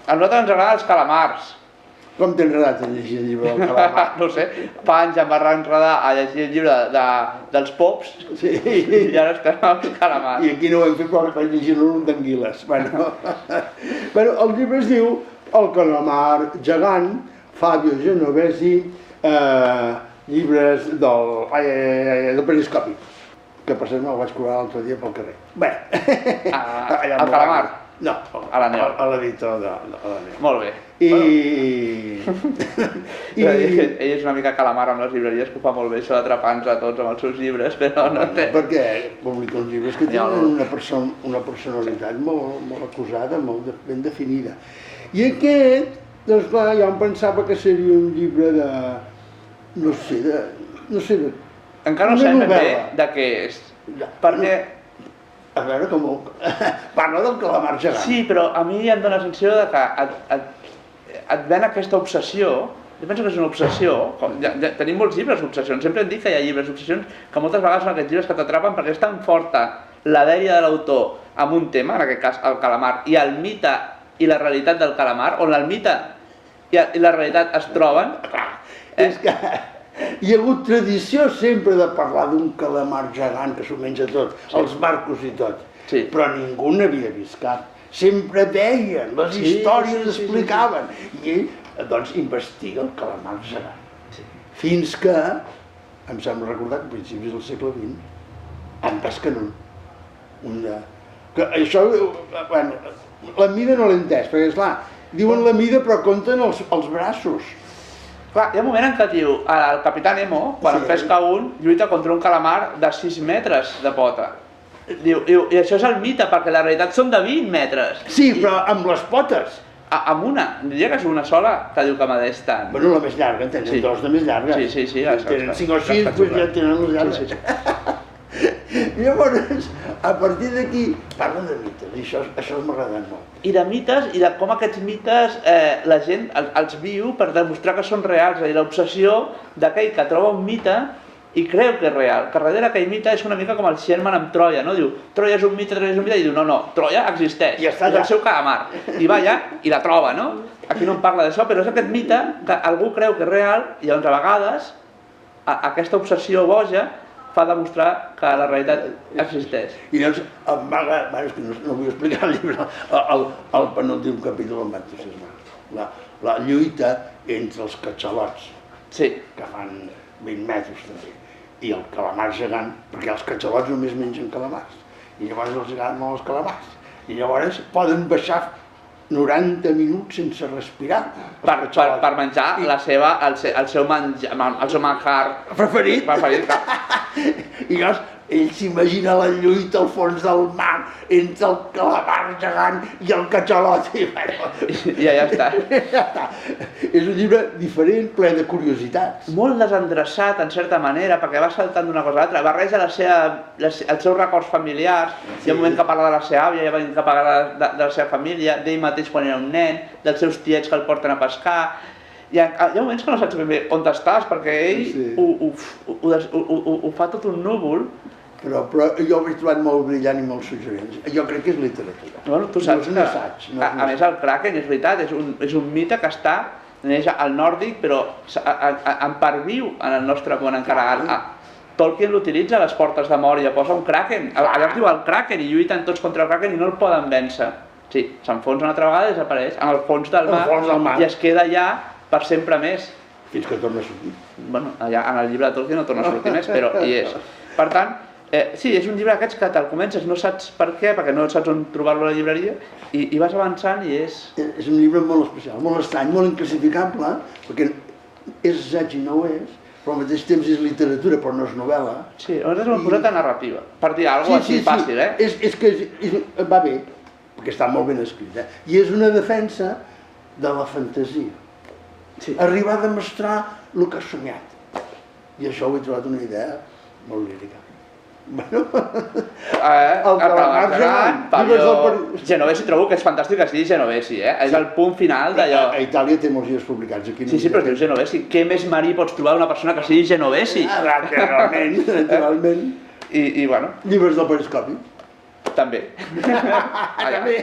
A nosaltres ens agraden els calamars. Com t'ha agradat a llegir el llibre del calamar? No sé, fa anys em va agradar a llegir el llibre dels pops i ara estem amb els calamars. I aquí no ho hem fet, però vaig llegir-lo un d'anguiles. Bueno, el llibre es diu El calamar gegant, Fabio Genovesi, llibres del Periscopi, que per cert me'l vaig cobrar l'altre dia pel carrer. Bé, el calamar? No, a l'editor de la Neu. Molt bé. Ell és una mica calamar amb les llibreries, que ho fa molt bé, això d'atrapar-nos a tots amb els seus llibres, però no té... Perquè publica uns llibres que tenen una personalitat molt acusada, molt ben definida. I aquest, doncs clar, jo em pensava que seria un llibre de... no sé de... Encara no sabem ben bé de què és, perquè... A veure com... Parla del calamar gegant. Sí, però a mi em dóna la sensació de que et ven aquesta obsessió. Jo penso que és una obsessió. Tenim molts llibres d'obsessions. Sempre hem dit que hi ha llibres d'obsessions que moltes vegades són aquests llibres que t'atrapen perquè és tan forta la dèria de l'autor amb un tema, en aquest cas el calamar, i el mite i la realitat del calamar, on el mite i la realitat es troben. És que hi ha hagut tradició sempre de parlar d'un calamar gegant que s'ho menja tot, els barcos i tot, però ningú n'havia vist cap. Sempre veien, les històries explicaven, i ell doncs investiga el calamar gegant. Fins que, em sembla recordar que a principis del segle XX, en pesquen un. Això, bueno, la mida no l'he entès, perquè esclar, diuen la mida però compten els braços. Clar, hi ha un moment en què diu, el capità Nemo, quan en pesca un, lluita contra un calamar de 6 metres de pota. Diu, i això és el mite, perquè la realitat són de 20 metres. Sí, però amb les potes. Amb una, diria que és una sola, que diu que medeix tant. Bueno, la més llarga, en tenen dos de més llargues. Sí. Tenen 5 o 6, doncs ja tenen les llargues. Llavors, a partir d'aquí, parlen de mites, i això m'agrada molt. I de mites, i de com aquests mites la gent els viu per demostrar que són reals, és a dir, l'obsessió d'aquell que troba un mite i creu que és real, que darrere aquell mite és una mica com el Sherman amb Troia, no? Diu, Troia és un mite, i diu, no, Troia existeix, és el seu calamar, i va allà i la troba, no? Aquí no en parla d'això, però és aquest mite que algú creu que és real, i llavors a vegades aquesta obsessió boja fa demostrar que la realitat existeix. I llavors, és que no vull explicar el llibre, el penúltim capítol em va entusiasmar. La lluita entre els catxalots, que fan 20 metres també, i el calamar gegant, perquè els catxalots només mengen calamars, i llavors els agraden molt els calamars, i llavors poden baixar 90 minuts sense respirar. Per menjar el seu manjar preferit. I llavors ell s'imagina la lluita al fons del mar entre el calamar gegant i el catxalot. I ja està. És un llibre diferent, ple de curiositats. Molt desendreçat, en certa manera, perquè va saltant d'una cosa a l'altra. Barreja els seus records familiars. Hi ha un moment que parla de la seva àvia, hi ha un moment que parla de la seva família, d'ell mateix quan era un nen, dels seus tiets que el porten a pescar. Hi ha moments que no saps ben bé on estàs, perquè ell ho fa tot un núvol. Però jo ho he trobat molt brillant i molt suggerent. Jo crec que és literatura. Bueno, tu saps que, a més, el Kraken, és veritat, és un mite que neix al nòrdic, però en part viu en el nostre món encara. Tolkien l'utilitza a les portes de Mòria, posa un Kraken, allà es diu el Kraken, i lluiten tots contra el Kraken i no el poden vèncer. Sí, s'enfonsa una altra vegada i desapareix en el fons del mar i es queda allà per sempre més. Fins que torna a sortir. Bueno, allà en el llibre de Tolkien no torna a sortir més, però hi és. Per tant, sí, és un llibre d'aquests que te'l comences, no saps per què, perquè no saps on trobar-lo a la llibreria, i vas avançant i és... És un llibre molt especial, molt estrany, molt inclassificable, perquè és assaig i no ho és, però al mateix temps és literatura, però no és novel·la. Sí, nosaltres ho hem posat a narrativa, per dir alguna cosa així fàcil, eh? És que va bé, perquè està molt ben escrit, i és una defensa de la fantasia. Arribar a demostrar el que has somiat. I això ho he trobat una idea molt lírica. Bueno, el calamar gegant, Genovesi trobo que és fantàstic que es digui Genovesi, és el punt final d'allò. A Itàlia té molts llibres publicats. Sí, però es diu Genovesi. Què més marí pots trobar una persona que es digui Genovesi? Naturalment. I bueno... Llibres del Periscopi. També. També.